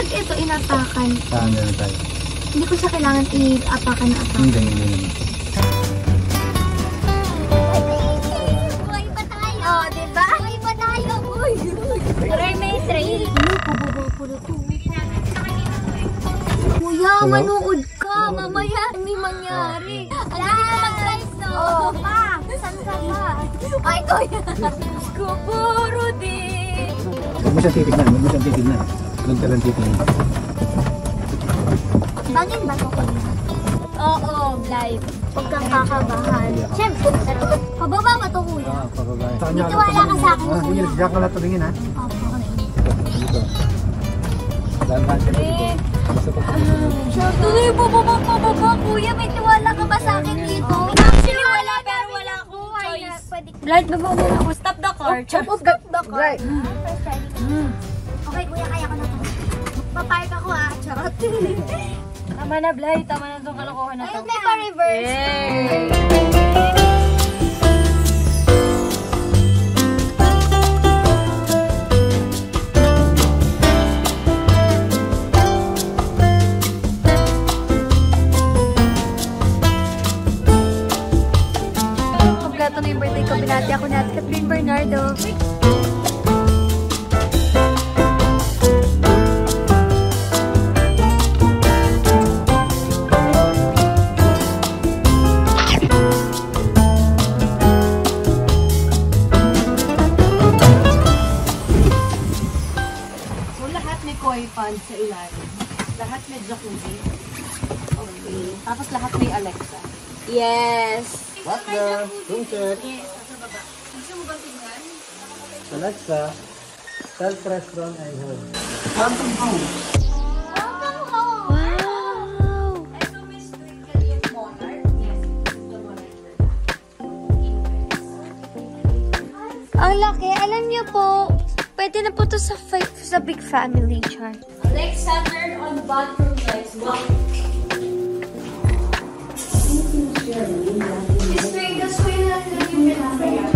Pag ito inapakan. Saan na tayo? Hindi ko siya kailangan i-apakan na apakan. Hindi. Buhay pa tayo. Oh, diba? Buhay pa tayo. Uy. Try may tray. Kuya, manood ka. Mamaya, hindi mangyari. Ano yung mag-live to? Oo, pa. Saan ka ba? Ay, kuya. Kupuro din. Huwag mo siyang titignan. Huwag ka lang titignan. Bangin ba ito, kuya? Oo, live. Huwag kang kakabahan. Siyempre, pababa ba ito, kuya? Pababa. Dito wala ka sa akin, kuya. Diyan ka lang tumingin, ha? Opo, okay. Dito. Dahan-dahan ka dito. Basta pa. Tuloy, bababa, kuya. May tiwala ka ba sa akin dito? Actually, wala, pero wala akong choice. Blight, baba mo ako. Stop the car. Stop the car. Okay, kuya, kaya ko na ito. Papark ako, ah. Charot. Tama na, Blight. Tama na itong kalokohan na ito. Ayun, may pa-reverse. Kompleto na yung birthday ko. Binati ako natin Catherine Bernardo. Sa ilalim. Lahat may jacuzzi. Okay. Tapos lahat may Alexa. Yes. What the? Room check. Gusto mo ba tingnan? Alexa. Self-restaurant and home. Camping home. Wow. Ito, Miss Twinkle yung Monarch. Yes, the Monarch. Ang laki. Alam niyo po, pwede na po to sa big family chart. Alexa, turn on bathroom lights. Wow. Miss Twinkle, swing natin yung pinapaya.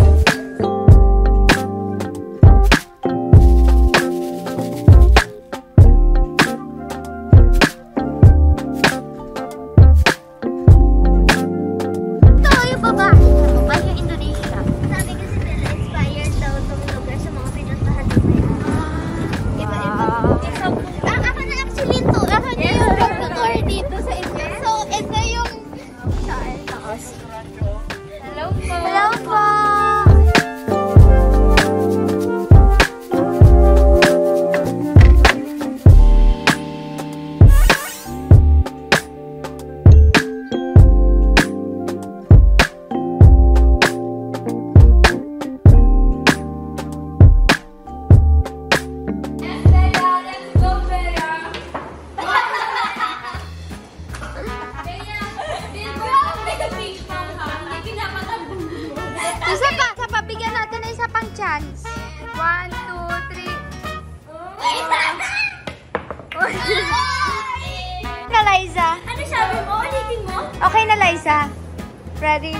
chance. 1, 2, 3. Na, Liza. Ano sabi mo? Ulitin mo? Okay na, Liza. Ready?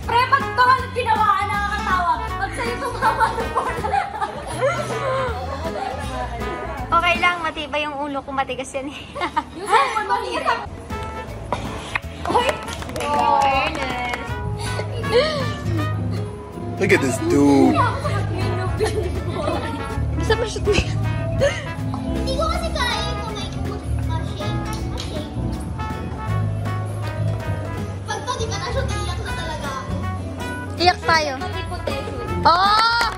Pre, pag ito ka ginawaan, nakakatawa. Pag sa'yo tumama ng bola. Okay lang, matibay yung ulo ko. Matigas yan eh. Yung sa'yo mo, maliit. Uy! Oh, Ernest. Look at this dude. Basta ma-shoot mo yan. Hindi ko kasi kaya kung may ma-shake. Pag to, di ba na-shoot, iyak na talaga ako. Iyak tayo. Pati puti. Oh!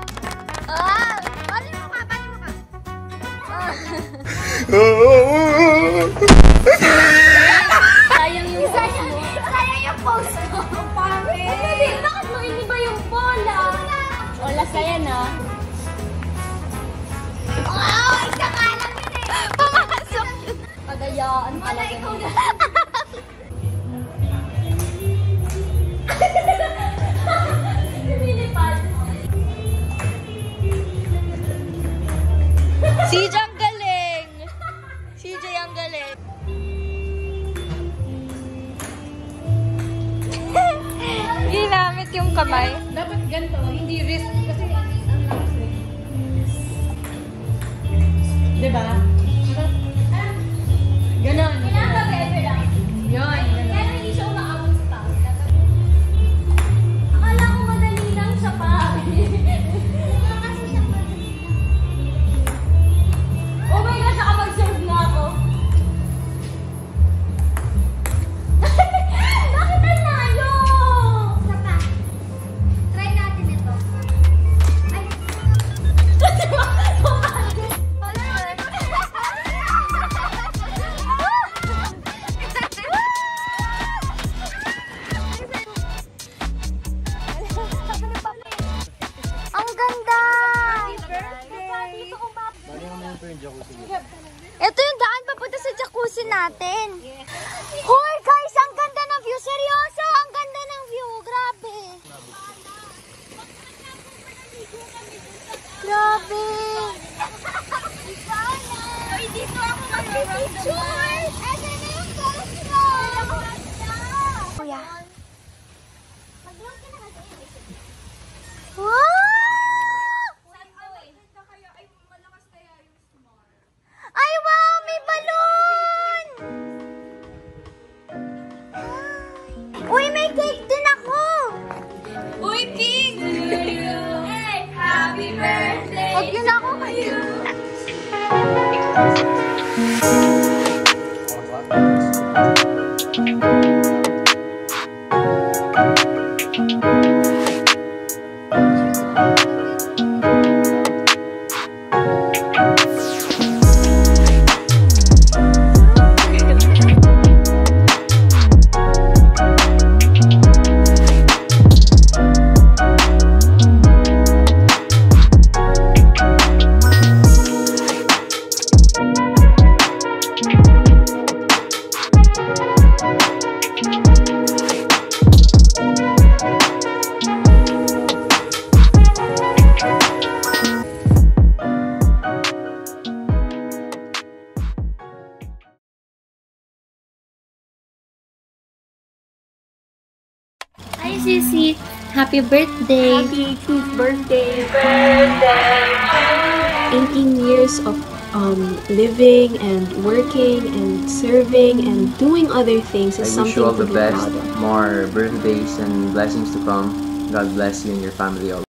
Ah! Bali mo ka, bali mo ka. Sayang yung post ko. Pare. Hindi, bakit mo iniba yung bola? Wala saya na. Oh, isa ka lang yun eh. Pumasok. Pagayaan talaga. Ikaw na. Lumilipad. Si Jay ang galing. Si Jay ang galing. Ginamit yung kamay. Dapat ganito, hindi wrist. Kasi ang lakas eh. Diba? Ito yung daan papunta sa jacuzzi natin. Hoy guys, ang ganda ng view. Seryoso, ang ganda ng view. Grabe. Grabe. Ay, dito ako mag-picture. Asa na yung GoPro? Kuya. Wow! Ay, wow! May balloon! Uy, may cake din ako! Uy, Pink! Hey, happy birthday! Huwag yun ako kayo. Hi, Sissy. Happy birthday. Happy 18th birthday. 18 years of living and working and serving and doing other things is I wish something you all to the be best, proud of. more birthdays and blessings to come. God bless you and your family always.